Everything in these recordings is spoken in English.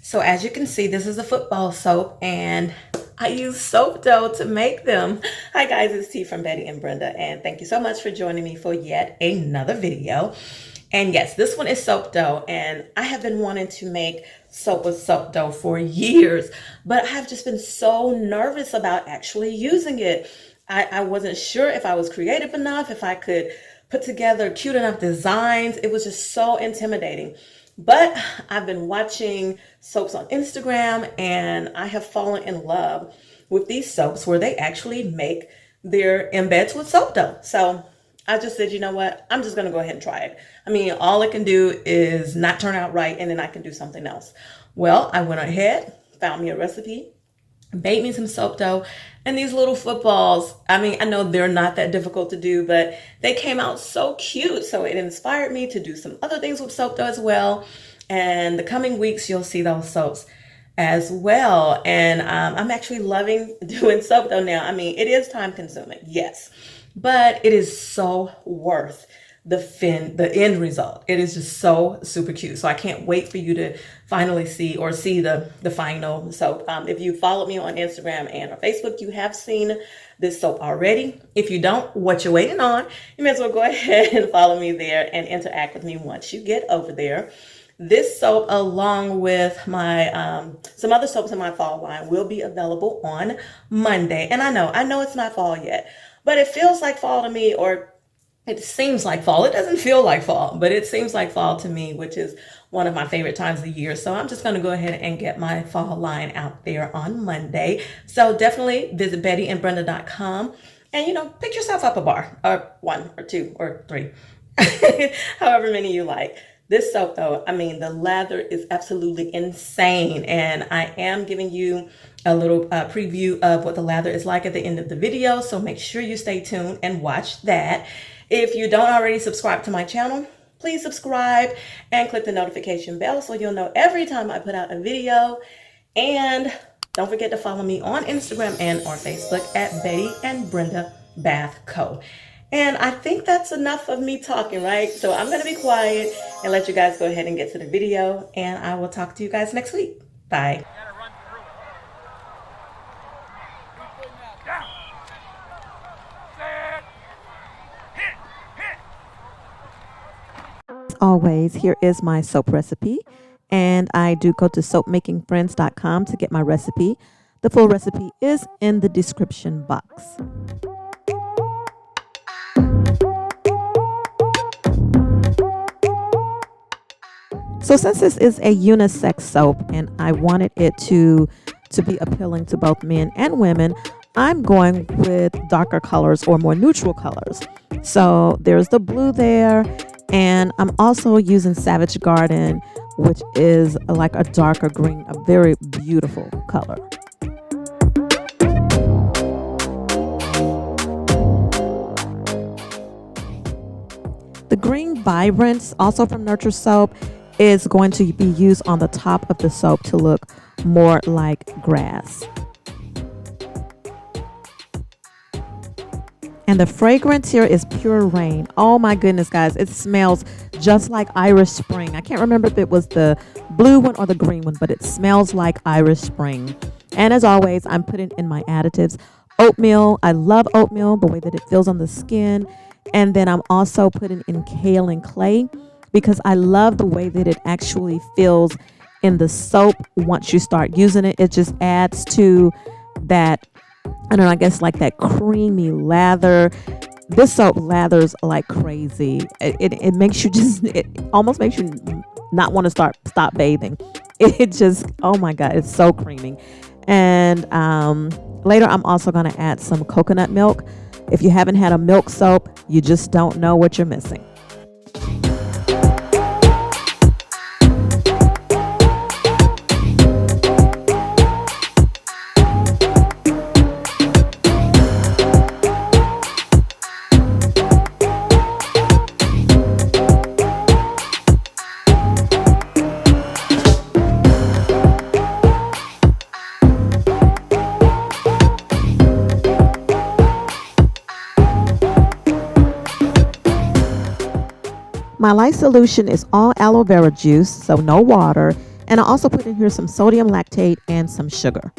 So as you can see, this is a football soap and I use soap dough to make them. Hi guys, it's T from Betty and Brenda, and thank you so much for joining me for yet another video. And yes, this one is soap dough, and I have been wanting to make soap with soap dough for years, but I have just been so nervous about actually using it. I wasn't sure if I was creative enough, if I could put together cute enough designs. It was just so intimidating. But I've been watching soaps on Instagram and I have fallen in love with these soaps where they actually make their embeds with soap dough. So I just said, you know what? I'm just going to go ahead and try it. I mean, all it can do is not turn out right and then I can do something else. Well, I went ahead, found me a recipe, made me some soap dough, and these little footballs, I mean, I know they're not that difficult to do, but they came out so cute. So it inspired me to do some other things with soap dough as well. And the coming weeks, you'll see those soaps as well. And I'm actually loving doing soap dough now. I mean, it is time consuming, yes, but it is so worth the end result. It is just so super cute. So I can't wait for you to finally see the final soap. If you followed me on Instagram and or Facebook, you have seen this soap already. If you don't, what you're waiting on, you may as well go ahead and follow me there and interact with me once you get over there. This soap, along with my some other soaps in my fall line, will be available on Monday. And I know it's not fall yet, but it feels like fall to me, or it seems like fall. It doesn't feel like fall, but it seems like fall to me, which is one of my favorite times of the year. So I'm just going to go ahead and get my fall line out there on Monday. So definitely visit bettyandbrenda.com and, pick yourself up a bar, or one or two or three, however many you like. This soap though, I mean, the lather is absolutely insane. And I am giving you a little preview of what the lather is like at the end of the video. So make sure you stay tuned and watch that. If you don't already subscribe to my channel, please subscribe and click the notification bell so you'll know every time I put out a video. And don't forget to follow me on Instagram and or Facebook at Betty and Brenda Bath Co. And I think that's enough of me talking, right? So I'm going to be quiet and let you guys go ahead and get to the video. And I will talk to you guys next week. Bye. Always, here is my soap recipe, and I do go to soapmakingfriends.com to get my recipe. The full recipe is in the description box. So since this is a unisex soap and I wanted it to be appealing to both men and women, I'm going with darker colors or more neutral colors. So there's the blue there. And I'm also using Savage Garden, which is like a darker green, a very beautiful color. The green Vibrance, also from Nurture Soap, is going to be used on the top of the soap to look more like grass. And the fragrance here is Pure Rain. Oh my goodness, guys. It smells just like Irish Spring. I can't remember if it was the blue one or the green one, but it smells like Irish Spring. And as always, I'm putting in my additives. Oatmeal. I love oatmeal, the way that it feels on the skin. And then I'm also putting in kaolin clay because I love the way that it actually feels in the soap once you start using it. It just adds to that, I don't know, I guess like that creamy lather. This soap lathers like crazy. It makes you it almost makes you not want to stop bathing. It just, oh my God, it's so creamy. And later I'm also going to add some coconut milk. If you haven't had a milk soap, you just don't know what you're missing. My Lye Solution is all aloe vera juice, so no water, And I also put in here some sodium lactate and some sugar.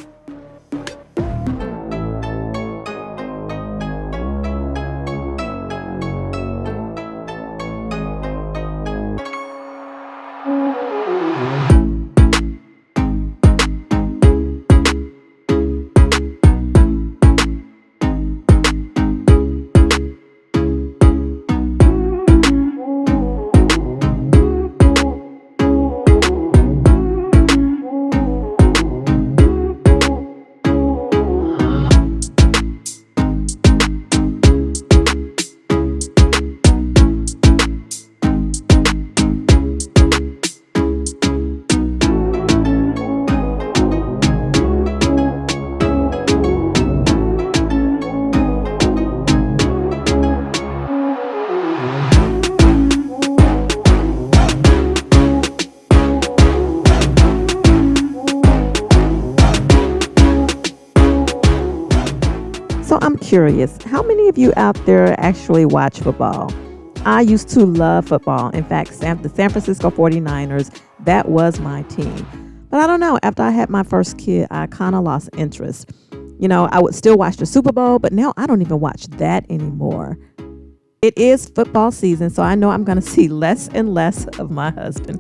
So I'm curious, how many of you out there actually watch football? I used to love football. In fact, the San Francisco 49ers, that was my team. But I don't know, after I had my first kid, I kind of lost interest. You know, I would still watch the Super Bowl, but now I don't even watch that anymore. It is football season, so I know I'm going to see less and less of my husband.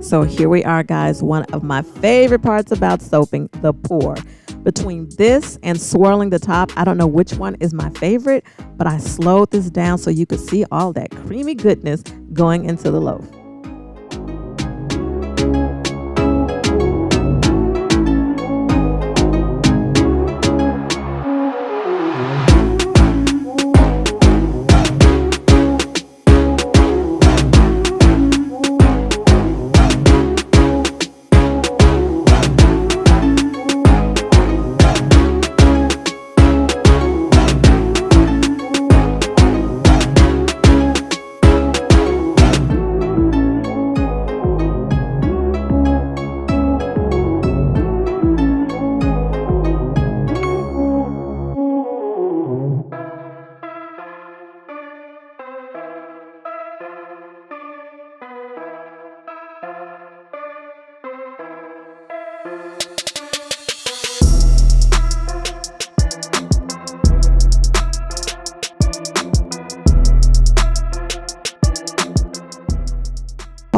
So here we are, guys. One of my favorite parts about soaping, the pour. Between this and swirling the top, I don't know which one is my favorite, but I slowed this down so you could see all that creamy goodness going into the loaf.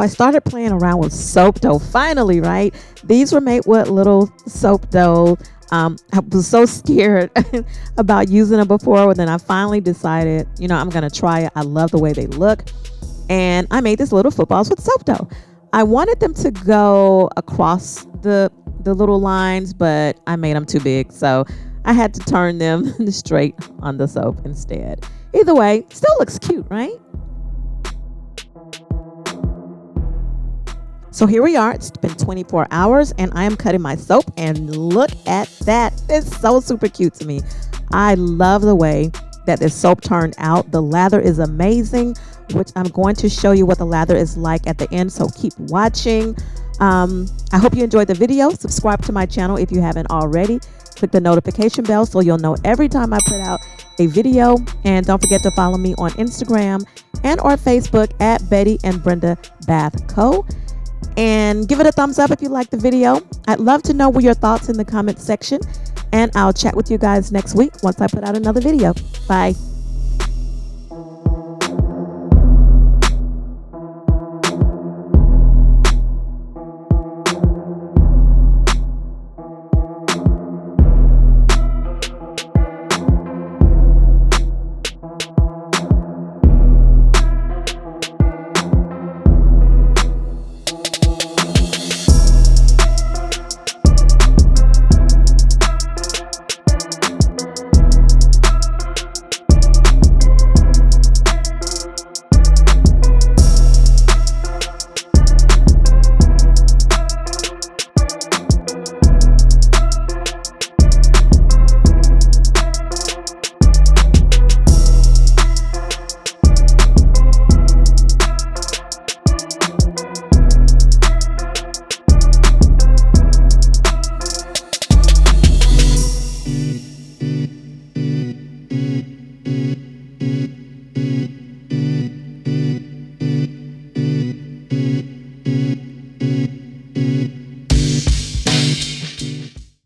I started playing around with soap dough finally, right? These were made with little soap dough. I was so scared about using them before, but then I finally decided, you know, I'm going to try it. I love the way they look. And I made these little footballs with soap dough. I wanted them to go across the little lines, but I made them too big. So I had to turn them straight on the soap instead. Either way, still looks cute, right? So here we are. It's been 24 hours and I am cutting my soap, and look at that. It's so super cute to me. I love the way that this soap turned out. The lather is amazing, which I'm going to show you what the lather is like at the end. So keep watching. I hope you enjoyed the video. Subscribe to my channel if you haven't already. Click the notification bell so you'll know every time I put out a video. And don't forget to follow me on Instagram and or Facebook at Betty and Brenda Bath Co. And give it a thumbs up if you like the video. I'd love to know your thoughts in the comment section. And I'll chat with you guys next week once I put out another video. Bye.